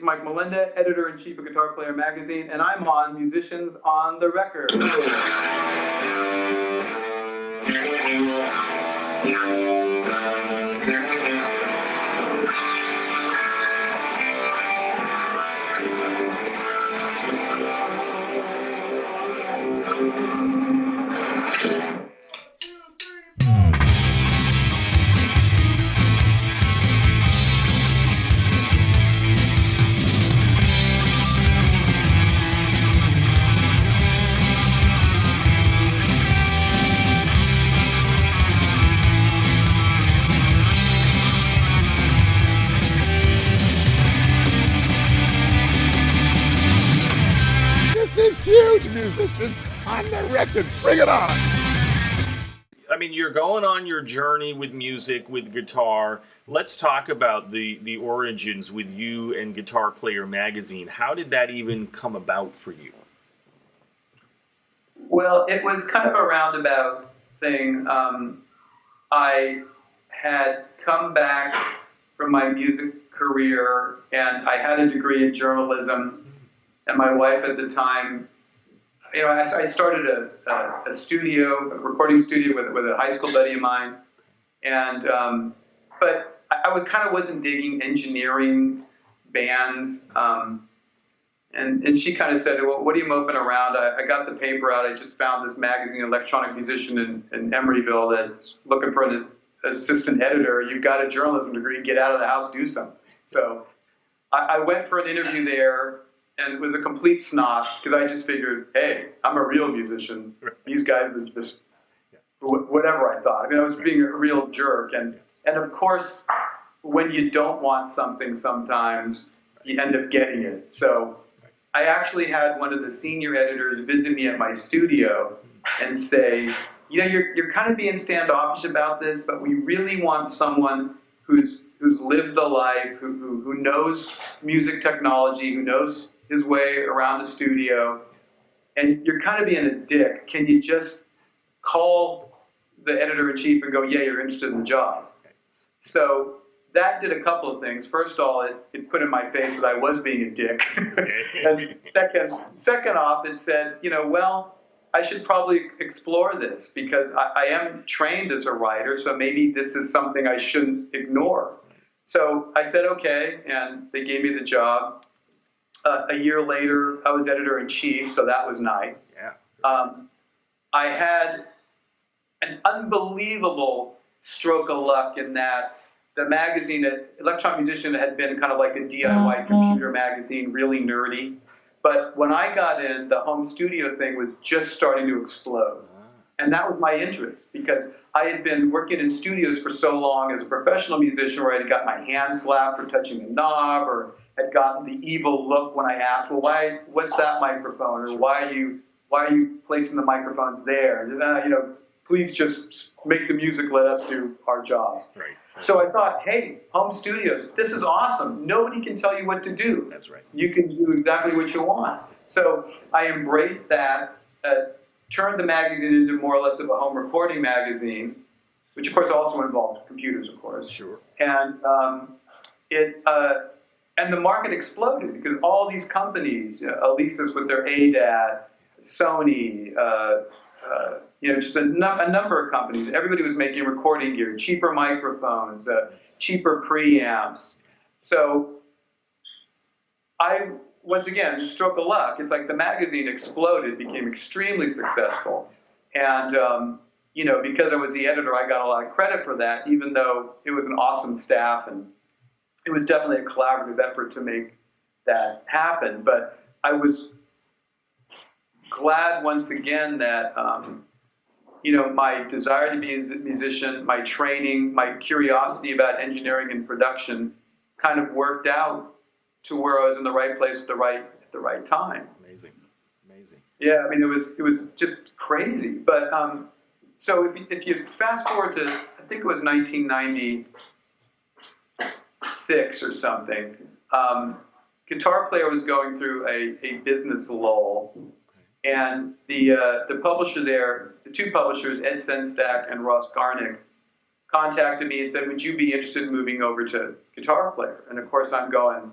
Mike Molenda, editor-in-chief of Guitar Player magazine, and I'm on Musicians on the Record. Huge musicians on the record. Bring it on. I mean, you're going on your journey with music, with guitar. Let's talk about the origins with you and Guitar Player magazine. How did that even come about for you? Well, it was kind of a roundabout thing. I had come back from my music career, and I had a degree in journalism, and my wife at the time, I started a studio, a recording studio with a high school buddy of mine, and but I kind of wasn't digging engineering bands, and she kind of said, well, what are you moping around? I got the paper out. I just found this magazine, Electronic Musician in Emeryville, that's looking for an assistant editor. You've got a journalism degree. Get out of the house, do something. So I went for an interview there. And it was a complete snot, because I just figured, hey, I'm a real musician. These guys are just whatever I thought. I mean, I was being a real jerk. And of course, when you don't want something sometimes, you end up getting it. So I actually had one of the senior editors visit me at my studio and say, you're kind of being standoffish about this, but we really want someone who's lived the life, who knows music technology, who knows his way around the studio, and you're kind of being a dick. Can you just call the editor-in-chief and go, yeah, you're interested in the job? So that did a couple of things. First of all, it put in my face that I was being a dick. And second off, it said, well, I should probably explore this, because I am trained as a writer, so maybe this is something I shouldn't ignore. So I said, okay, and they gave me the job. A year later, I was editor-in-chief, so that was nice. Yeah. I had an unbelievable stroke of luck in that the magazine, Electronic Musician, had been kind of like a DIY computer magazine, really nerdy. But when I got in, the home studio thing was just starting to explode. And that was my interest, because I had been working in studios for so long as a professional musician, where I had got my hand slapped for touching a knob, or had gotten the evil look when I asked, well, what's that microphone? Or why are you placing the microphones there? Please just make the music, let us do our job. Right. So I thought, hey, home studios, this is awesome. Nobody can tell you what to do. That's right. You can do exactly what you want. So I embraced that, turned the magazine into more or less of a home recording magazine, which of course also involved computers, of course. Sure. And the market exploded, because all these companies, Alesis with their ADAT, Sony, just a number of companies, everybody was making recording gear, cheaper microphones, cheaper preamps. So once again, stroke of luck, it's like the magazine exploded, became extremely successful. And, because I was the editor, I got a lot of credit for that, even though it was an awesome staff, and it was definitely a collaborative effort to make that happen. But I was glad once again that, my desire to be a musician, my training, my curiosity about engineering and production kind of worked out to where I was in the right place at the right time. Amazing. Yeah, I mean, it was just crazy. But so if you fast forward to, I think it was 1996 or something, Guitar Player was going through a business lull, and the publisher there, the two publishers, Ed Senstack and Ross Garnick, contacted me and said, would you be interested in moving over to Guitar Player? And of course I'm going,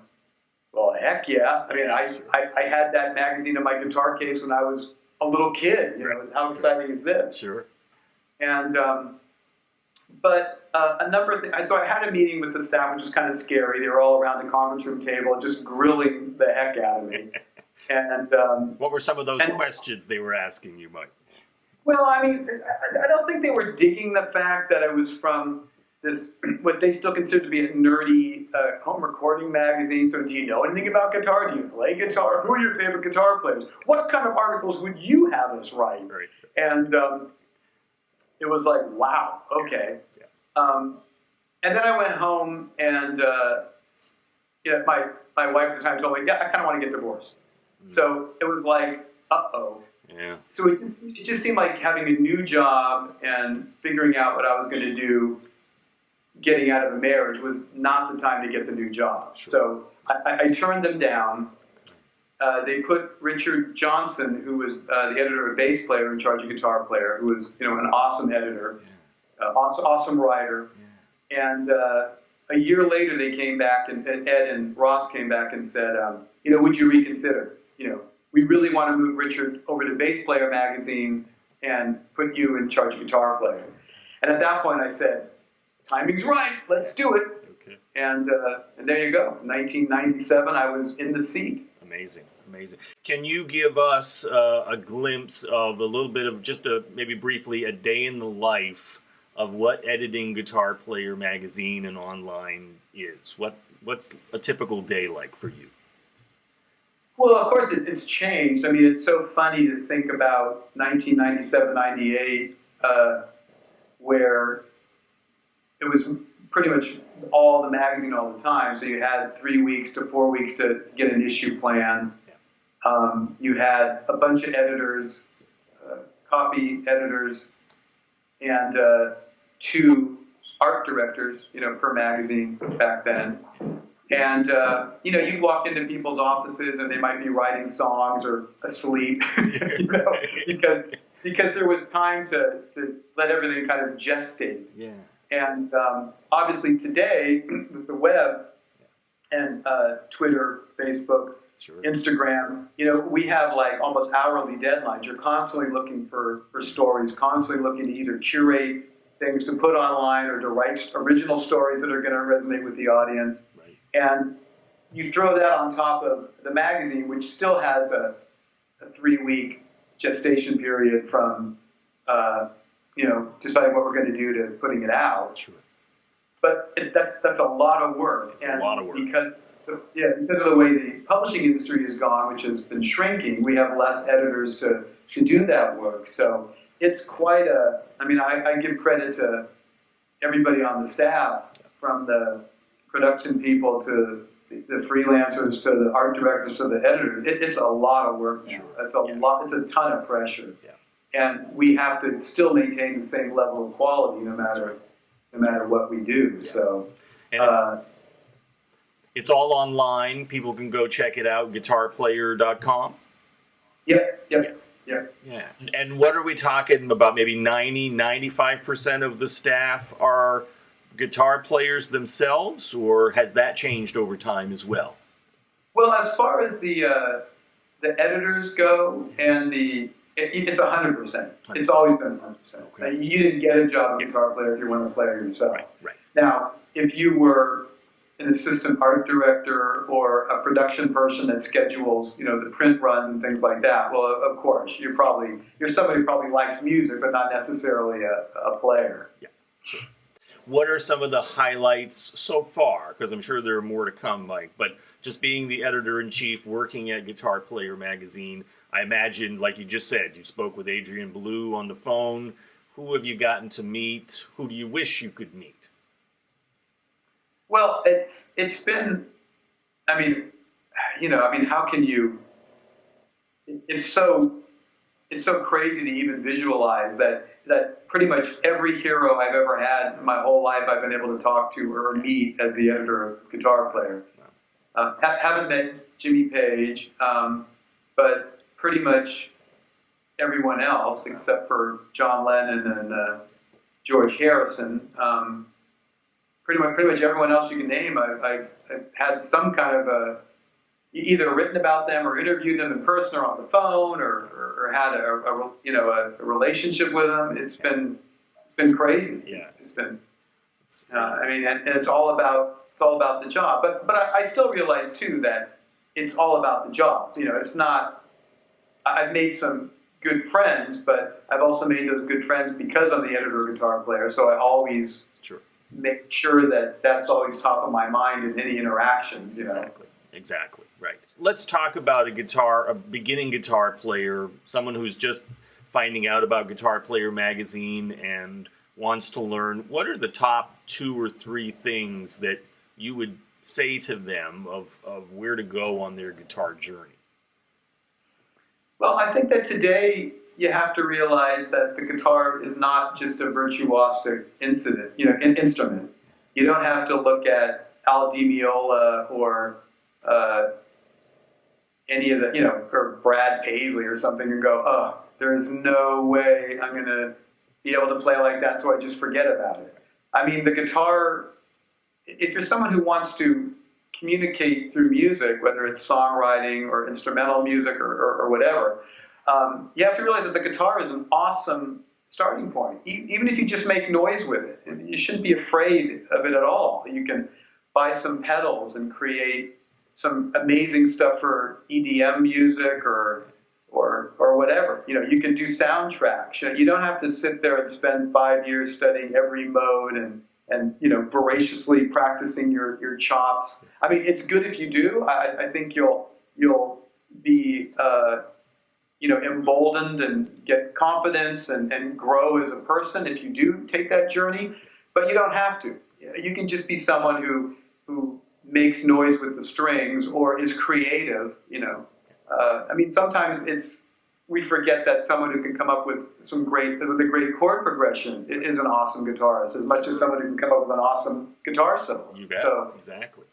Well, heck yeah. I mean, I had that magazine in my guitar case when I was a little kid. You know, how exciting is this? Sure. And, but a number of things, so I had a meeting with the staff, which was kind of scary. They were all around the conference room table, just grilling the heck out of me. And what were some of those questions they were asking you, Mike? well, I mean, I don't think they were digging the fact that I was from this, what they still consider to be a nerdy home recording magazine. So do you know anything about guitar? Do you play guitar? Who are your favorite guitar players? What kind of articles would you have us write? Right. And it was like, wow, okay. Yeah. And then I went home and yeah, my wife at the time told me, yeah, I kind of want to get divorced. So it was like, uh-oh. Yeah. So it just seemed like having a new job and figuring out what I was going to do, getting out of a marriage, was not the time to get the new job. Sure. So I turned them down. They put Richard Johnson, who was the editor of Bass Player, in charge of Guitar Player, who was, you know, an awesome editor, awesome writer. Yeah. And a year later, they came back, and Ed and Ross came back and said, you know, would you reconsider? You know, we really want to move Richard over to Bass Player magazine and put you in charge of Guitar Player. And at that point, I said, timing's right, let's do it. Okay. And there you go. 1997, I was in the seat. Amazing, amazing. Can you give us a glimpse of a little bit of just maybe briefly a day in the life of what editing Guitar Player magazine and online is? What's a typical day like for you? Well, of course, it's changed. I mean, it's so funny to think about 1997, 98, where it was pretty much all the magazine all the time. So you had 3 weeks to 4 weeks to get an issue plan. You had a bunch of editors, copy editors, and 2 art directors, you know, per magazine back then. And, you know, you'd walk into people's offices and they might be writing songs or asleep, you know, because there was time to let everything kind of gestate. Yeah. And obviously today, with the web and Twitter, Facebook, Sure. Instagram, you know, we have like almost hourly deadlines. You're constantly looking for stories, constantly looking to either curate things to put online or to write original stories that are going to resonate with the audience. Right. And you throw that on top of the magazine, which still has a 3-week gestation period from, you know, deciding what we're going to do to putting it out. Sure. But that's a lot of work. It's a lot of work. Because of the way the publishing industry has gone, which has been shrinking, we have less editors to do that work. So it's quite a, I mean, I give credit to everybody on the staff, from the production people to the freelancers to the art directors to the editors. It's a lot of work now. Sure. It's a lot. It's a ton of pressure. Yeah. And we have to still maintain the same level of quality no matter what we do. Yeah. So. And it's all online. People can go check it out, guitarplayer.com. Yep. Yeah. And what are we talking about? Maybe 95% of the staff are guitar players themselves, or has that changed over time as well? Well, as far as the editors go, and it's 100%. It's always been 100%. Okay. You didn't get a job as a guitar player if you weren't a player yourself. Right. Now, if you were an assistant art director or a production person that schedules, you know, the print run and things like that, well, of course, you're somebody who probably likes music, but not necessarily a player. Yeah, sure. What are some of the highlights so far? Because I'm sure there are more to come, Mike, but just being the editor-in-chief, working at Guitar Player magazine, I imagine, like you just said, you spoke with Adrian Belew on the phone. Who have you gotten to meet? Who do you wish you could meet? Well, it's been, I mean, how can you, it's so crazy to even visualize that pretty much every hero I've ever had in my whole life I've been able to talk to or meet as the editor of Guitar Player. Haven't met Jimmy Page, but pretty much everyone else except for John Lennon and George Harrison. Pretty much everyone else you can name, I've had some kind of either written about them or interviewed them in person or on the phone or had a relationship with them. It's been crazy. Yeah. It's been. I mean, and it's all about the job. But I still realize too that it's all about the job. You know, it's not. I've made some good friends, but I've also made those good friends because I'm the editor guitar player. So I always make sure that that's always top of my mind in any interactions. You know? Exactly. Right. Let's talk about a beginning guitar player, someone who's just finding out about Guitar Player magazine and wants to learn. What are the top 2 or 3 things that you would say to them of where to go on their guitar journey? Well, I think that today you have to realize that the guitar is not just a virtuosic instrument. You don't have to look at Al Di Meola or any of the, or Brad Paisley or something and go, oh, there's no way I'm going to be able to play like that, so I just forget about it. I mean, the guitar, if you're someone who wants to communicate through music, whether it's songwriting or instrumental music or whatever, you have to realize that the guitar is an awesome starting point. Even if you just make noise with it, you shouldn't be afraid of it at all. You can buy some pedals and create some amazing stuff for EDM music or whatever. You can do soundtracks. You don't have to sit there and spend 5 years studying every mode and voraciously practicing your chops. I mean, it's good if you do. I think you'll be emboldened and get confidence and grow as a person if you do take that journey. But you don't have to. You can just be someone who makes noise with the strings or is creative. I mean, sometimes we forget that someone who can come up with a great chord progression is an awesome guitarist, as much as someone who can come up with an awesome guitar solo. You bet. So exactly.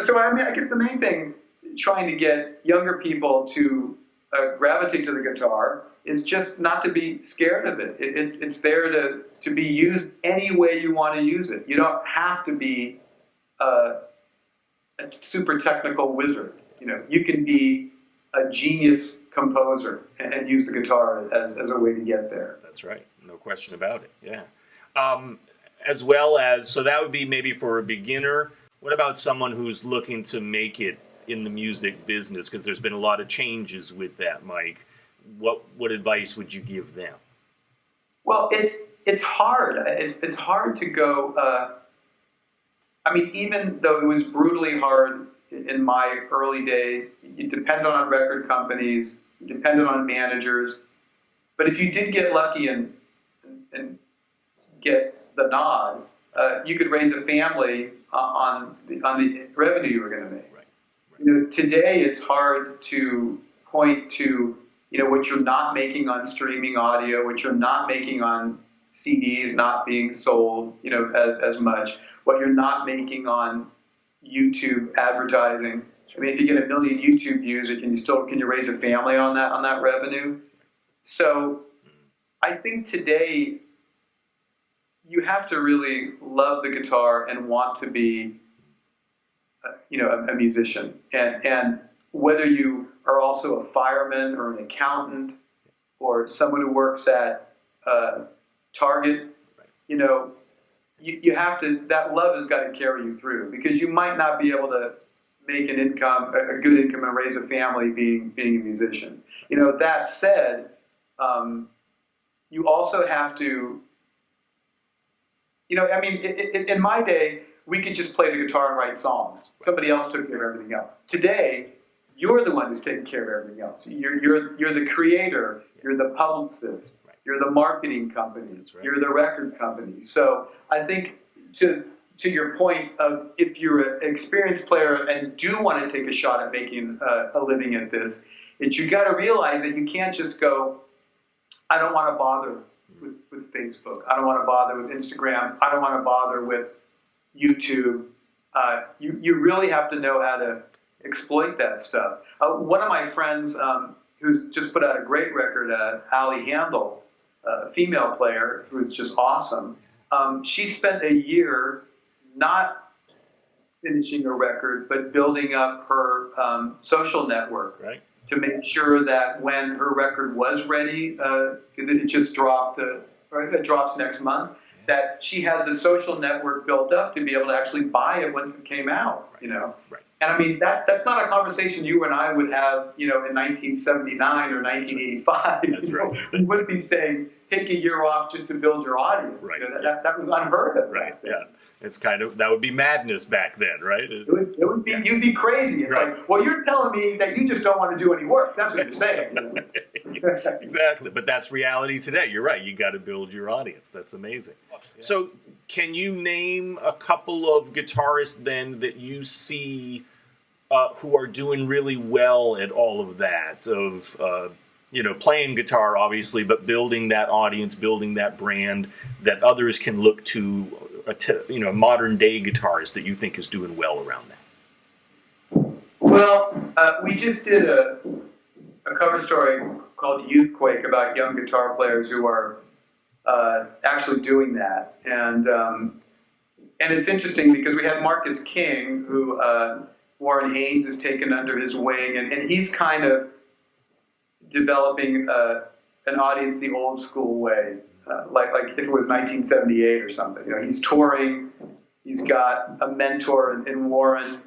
So I mean, I guess the main thing, trying to get younger people to gravitate to the guitar, is just not to be scared of it. It's there to be used any way you want to use it. You don't have to be a super technical wizard. You can be a genius composer and use the guitar as a way to get there. That's right. No question about it. Yeah. As well as, so that would be maybe for a beginner. What about someone who's looking to make it in the music business? Because there's been a lot of changes with that, Mike. What advice would you give them? Well, it's hard. It's hard to go. I mean, even though it was brutally hard in my early days, you depended on record companies, you depended on managers. But if you did get lucky and get the nod, you could raise a family on the revenue you were going to make. Right. Today it's hard to point to what you're not making on streaming audio, what you're not making on CDs not being sold as much, what you're not making on YouTube advertising. I mean, if you get 1 million YouTube views, can you raise a family on that revenue? So I think today you have to really love the guitar and want to be a musician. And whether you are also a fireman or an accountant or someone who works at Target, you have to, that love has got to carry you through, because you might not be able to make an income, a good income, and raise a family being a musician. That said, you also have to, I mean, in my day, we could just play the guitar and write songs. Somebody else took care of everything else. Today, you're the one who's taking care of everything else. You're the creator. You're the publicist. You're the marketing company. Right. You're the record company. So I think to your point of, if you're an experienced player and do want to take a shot at making a living at this, you got to realize that you can't just go, I don't want to bother with Facebook. I don't want to bother with Instagram. I don't want to bother with YouTube. You really have to know how to exploit that stuff. One of my friends who's just put out a great record, Allie Handel, a female player who is just awesome. She spent a year not finishing a record, but building up her social network, Right. to make sure that when her record was ready, because it just dropped, or it drops next month, that she had the social network built up to be able to actually buy it once it came out, you know. Right. And I mean, that's not a conversation you and I would have, you know, in 1979 or 1985. That's right. We wouldn't be saying, take a year off just to build your audience. Right. You know, that was unheard of. Right. Yeah. It's kind of, that would be madness back then, right? It would be, you'd be crazy. It's like, well, you're telling me that you just don't want to do any work. That's what you're saying. You know? Exactly. But that's reality today. You're right. You got to build your audience. That's amazing. Yeah. So can you name a couple of guitarists then that you see who are doing really well at all of that, of you know, playing guitar, obviously, but building that audience, building that brand that others can look to, you know, modern day guitarist that you think is doing well around that? Well, we just did a cover story called Youthquake about young guitar players who are actually doing that. And it's interesting because we had Marcus King, who Warren Haynes has taken under his wing, and he's kind of developing an audience the old school way, like if it was 1978 or something. You know, he's touring, he's got a mentor in Warren,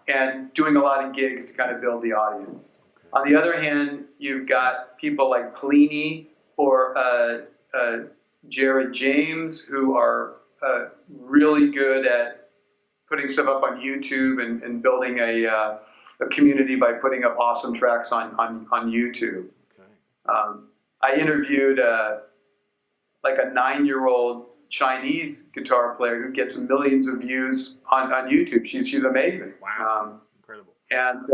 and doing a lot of gigs to kind of build the audience. Okay. On the other hand, you've got people like Plini or Jared James, who are really good at putting stuff up on YouTube and building a community by putting up awesome tracks on YouTube. Okay. I interviewed like a 9-year-old Chinese guitar player who gets millions of views on YouTube. She's amazing. Wow. Incredible. And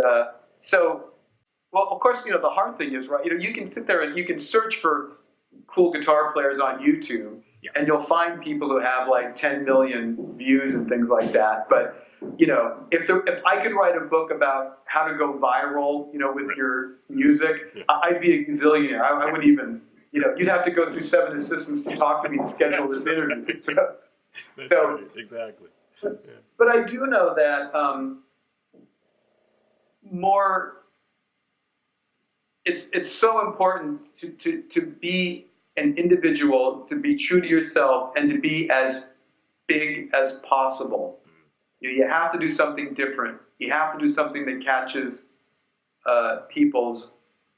so, well, of course, you know, the hard thing is, right, you know, you can sit there and you can search for cool guitar players on YouTube, and you'll find people who have like 10 million views and things like that. But, you know, if I could write a book about how to go viral, you know, with your music, I'd be a gazillionaire. I wouldn't even, you know, you'd have to go through 7 assistants to talk to me to schedule this interview. That's right, exactly. But I do know that it's so important to be an individual, to be true to yourself, and to be as big as possible. You have to do something different. You have to do something that catches people's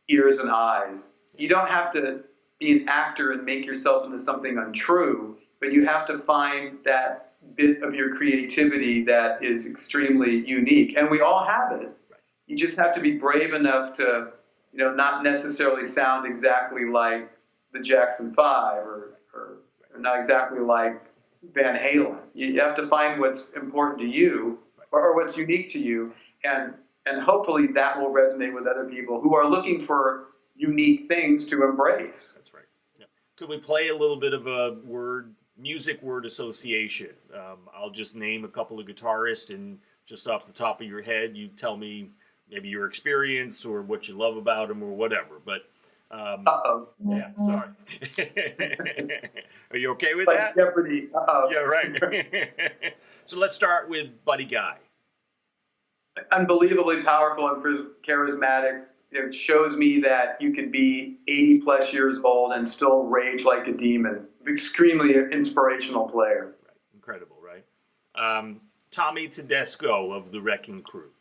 ears and eyes. You don't have to be an actor and make yourself into something untrue, but you have to find that bit of your creativity that is extremely unique. And we all have it. You just have to be brave enough to, you know, not necessarily sound exactly like the Jackson 5 or not exactly like Van Halen. You have to find what's important to you or what's unique to you, and hopefully that will resonate with other people who are looking for unique things to embrace. That's right. Yeah. Could we play a little bit of a music word association? I'll just name a couple of guitarists, and just off the top of your head, you tell me maybe your experience or what you love about them or whatever. But yeah, sorry. Are you okay with that? Jeopardy. Yeah, right. So let's start with Buddy Guy. Unbelievably powerful and charismatic. It shows me that you can be 80 plus years old and still rage like a demon. Extremely inspirational player. Right. Incredible, right? Tommy Tedesco of the Wrecking Crew.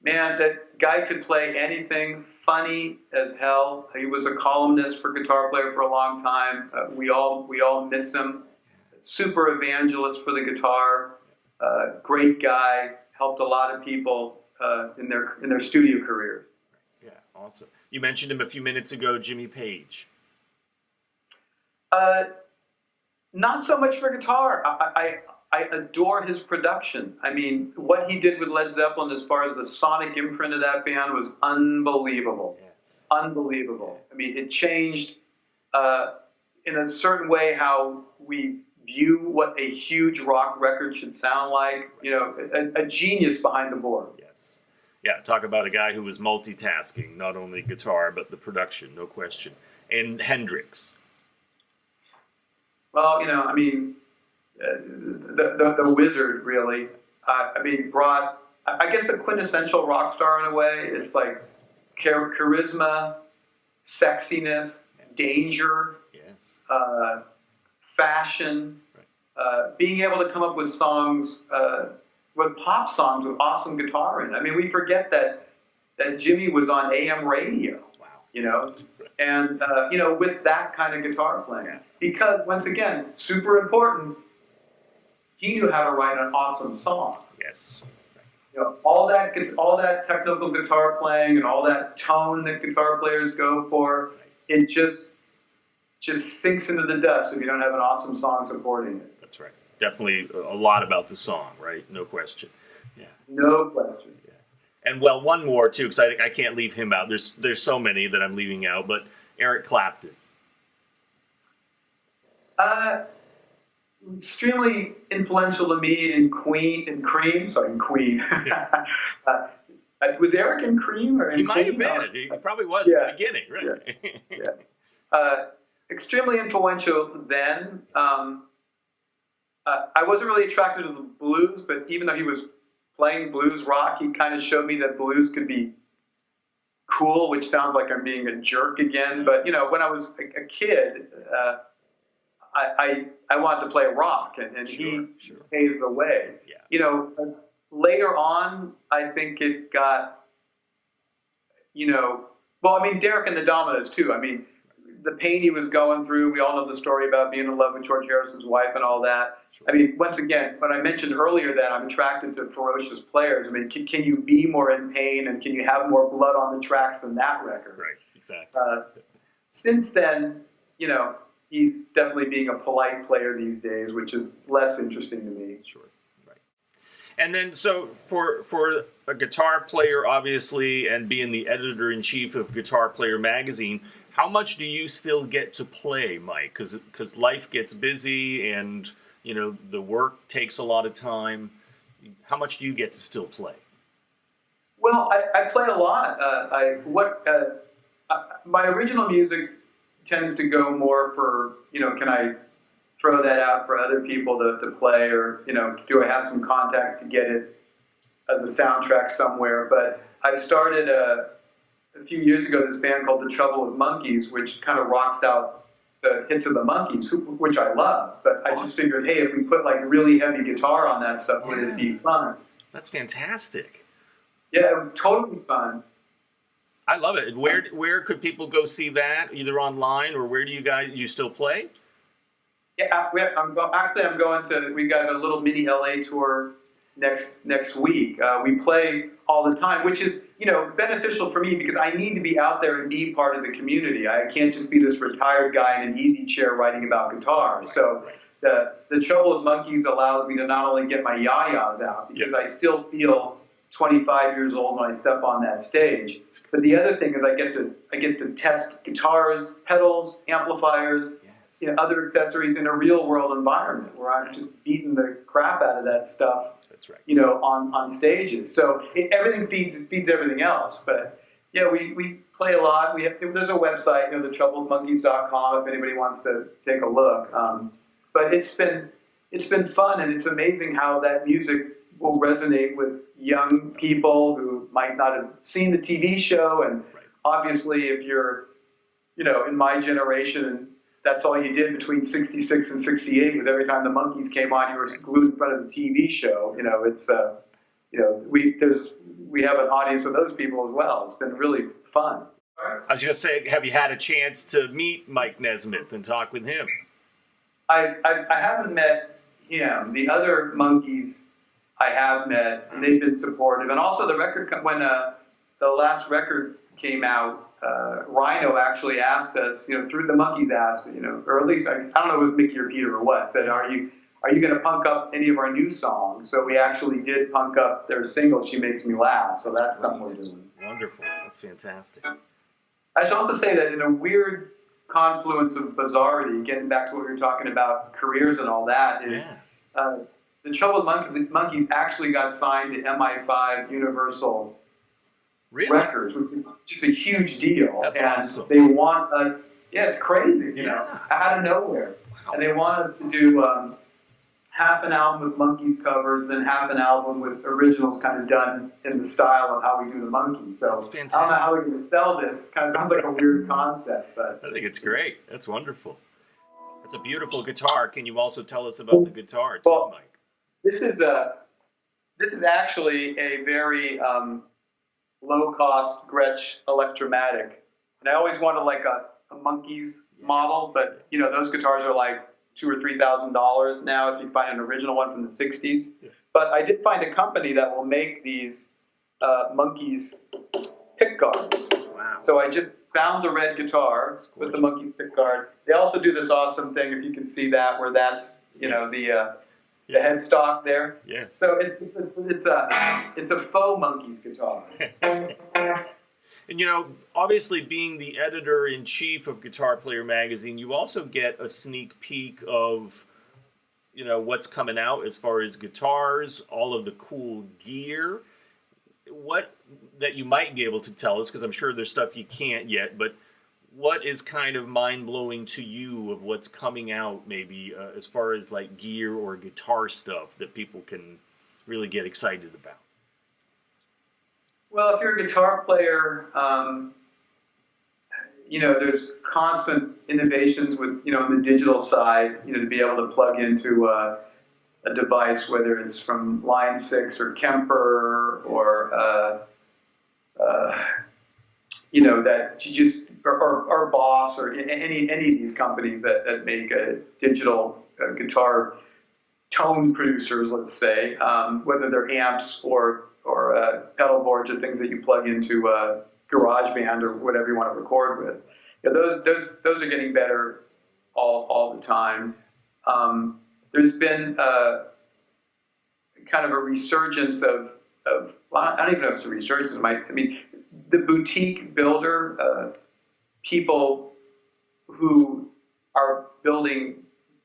Man, that guy could play anything. Funny as hell. He was a columnist for Guitar Player for a long time. We all miss him. Super evangelist for the guitar. Great guy. Helped a lot of people in their studio careers. Yeah, awesome. You mentioned him a few minutes ago, Jimmy Page. Not so much for guitar. I adore his production. I mean, what he did with Led Zeppelin as far as the sonic imprint of that band was unbelievable. Yes. Unbelievable. I mean, it changed in a certain way how we view what a huge rock record should sound like. You know, a genius behind the board. Yes. Yeah, talk about a guy who was multitasking, not only guitar, but the production, no question. And Hendrix. Well, you know, I mean, the wizard, really. I mean, brought, I guess, the quintessential rock star in a way. It's like charisma, sexiness, danger, Yes. fashion, being able to come up with songs, with pop songs with awesome guitar in it. I mean, we forget that Jimmy was on AM radio, Wow. you know, and, you know, with that kind of guitar playing. Because, once again, super important, he knew how to write an awesome song. Yes. You know, all that technical guitar playing and all that tone that guitar players go for, it just sinks into the dust if you don't have an awesome song supporting it. That's right. Definitely a lot about the song, right? No question. Yeah. No question. Yeah. And well, one more too, because I can't leave him out. There's so many that I'm leaving out, but Eric Clapton. Extremely influential to me in Cream. Yeah. Was Eric in Cream or in He might have Queen? been. He probably was at the beginning, right? Yeah. Extremely influential then. I wasn't really attracted to the blues, but even though he was playing blues rock, he kind of showed me that blues could be cool, which sounds like I'm being a jerk again. But, you know, when I was a kid, I wanted to play rock, and he paved the way. Yeah. You know, later on, I think it got, you know, well, I mean, Derek and the Dominoes, too. I mean, the pain he was going through, we all know the story about being in love with George Harrison's wife and all that. Sure. I mean, once again, when I mentioned earlier that I'm attracted to ferocious players, I mean, can you be more in pain and can you have more blood on the tracks than that record? Right, exactly. Since then, you know, he's definitely being a polite player these days, which is less interesting to me. Sure, right. And then, so for a guitar player, obviously, and being the editor-in-chief of Guitar Player magazine, how much do you still get to play, Mike? Because life gets busy and, you know, the work takes a lot of time. How much do you get to still play? Well, I play a lot. My original music tends to go more for, you know, can I throw that out for other people to play, or, you know, do I have some contact to get it as a soundtrack somewhere? But I started a few years ago this band called The Trouble with Monkeys, which kind of rocks out the hits of the Monkeys, which I love. But I just figured, hey, if we put like really heavy guitar on that stuff, would it be fun? That's fantastic. Yeah, totally fun. I love it. Where could people go see that? Either online, or where do you still play? Yeah, I'm going to. We got a little mini LA tour next week. We play all the time, which is, you know, beneficial for me because I need to be out there and be part of the community. I can't just be this retired guy in an easy chair writing about guitar. So the Trouble with Monkeys allows me to not only get my yayas out, because I still feel 25 years old when I step on that stage. But the other thing is I get to test guitars, pedals, amplifiers, you know, other accessories in a real world environment where I'm just beating the crap out of that stuff. That's right. You know, on stages. So everything feeds everything else. But yeah, we play a lot. There's a website, you know, thetroubledmonkeys.com, if anybody wants to take a look. But it's been fun, and it's amazing how that music will resonate with young people who might not have seen the TV show. And obviously, if you're, you know, in my generation, and that's all you did between 66 and 68 was every time the Monkees came on, you were glued in front of the TV show. You know, it's, you know, we have an audience of those people as well. It's been really fun. I was going to say, have you had a chance to meet Mike Nesmith and talk with him? I haven't met him. The other Monkees I have met, and they've been supportive. And also the record, when the last record came out, Rhino actually asked us, you know, through the Monkees asked, you know, or at least I don't know if it was Mickey or Peter or what, said, are you going to punk up any of our new songs? So we actually did punk up their single, She Makes Me Laugh. So that's something we're doing. Wonderful. That's fantastic. I should also say that in a weird confluence of bizarrety, getting back to what we were talking about, careers and all that, is The Trouble with Monkeys actually got signed to MI5 Universal Records, which is just a huge deal. That's awesome. They want us, it's crazy, you know, out of nowhere. Wow. And they want us to half an album with Monkees covers, then half an album with originals kind of done in the style of how we do the Monkees. So That's fantastic. I don't know how we're going to sell this. Kind of sounds like a weird concept, but I think it's great. That's wonderful. It's a beautiful guitar. Can you also tell us about the guitar too, well, Mike? This is actually a very low-cost Gretsch Electromatic. And I always wanted like a Monkees model, but you know, those guitars are like $2,000 or $3,000 now if you find an original one from the 60s. But I did find a company that will make these Monkees pick guards. Wow. So I just found the red guitar with the Monkees pick guard. They also do this awesome thing, if you can see that, where that's, you know, the headstock there. Yes. So it's a faux Monkees guitar. And, you know, obviously being the editor-in-chief of Guitar Player Magazine, you also get a sneak peek of, you know, what's coming out as far as guitars, all of the cool gear. What that you might be able to tell us, because I'm sure there's stuff you can't yet, but what is kind of mind-blowing to you of what's coming out maybe as far as like gear or guitar stuff that people can really get excited about? Well, if you're a guitar player, you know, there's constant innovations with, you know, on the digital side, you know, to be able to plug into a device, whether it's from Line 6 or Kemper or, you know, that you just, or Boss or any of these companies that make a digital guitar tone producers, let's say, whether they're amps or pedal boards or things that you plug into GarageBand or whatever you want to record with. Yeah, those are getting better all the time. There's been kind of a resurgence of well, I don't even know if it's a resurgence. I mean, the boutique builder, people who are building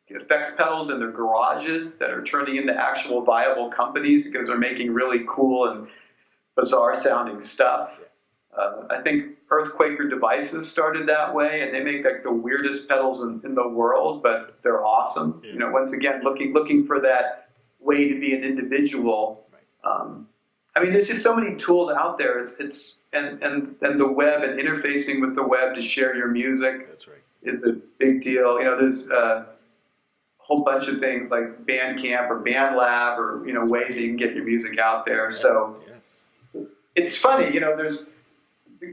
effects pedals in their garages that are turning into actual viable companies because they're making really cool and bizarre sounding stuff. I think Earthquaker Devices started that way, and they make like the weirdest pedals in the world, but they're awesome. Yeah. You know, once again, looking for that way to be an individual. I mean, there's just so many tools out there. And the web and interfacing with the web to share your music. That's right. Is a big deal. You know, there's a whole bunch of things like Bandcamp or BandLab or, you know, ways that you can get your music out there. Yeah, so it's funny, you know, there's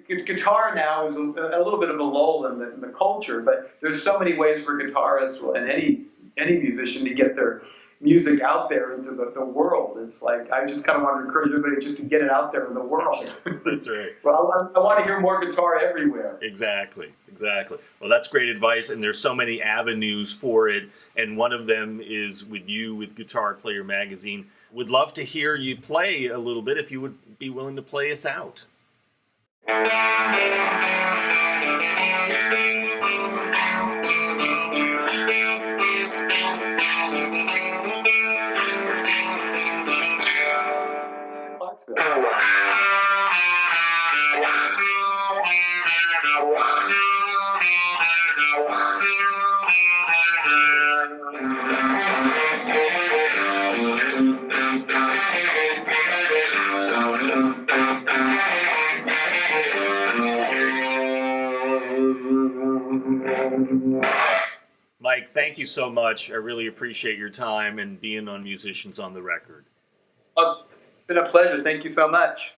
guitar now is a little bit of a lull in the culture, but there's so many ways for guitarists and any musician to get their music out there into the world. It's like, I just kind of want to encourage everybody just to get it out there in the world. That's right. Well, I want to hear more guitar everywhere. Exactly. Well, that's great advice, and there's so many avenues for it, and one of them is with you, with Guitar Player Magazine. Would love to hear you play a little bit if you would be willing to play us out. Mike, thank you so much. I really appreciate your time and being on Musicians on the Record. It's been a pleasure. Thank you so much.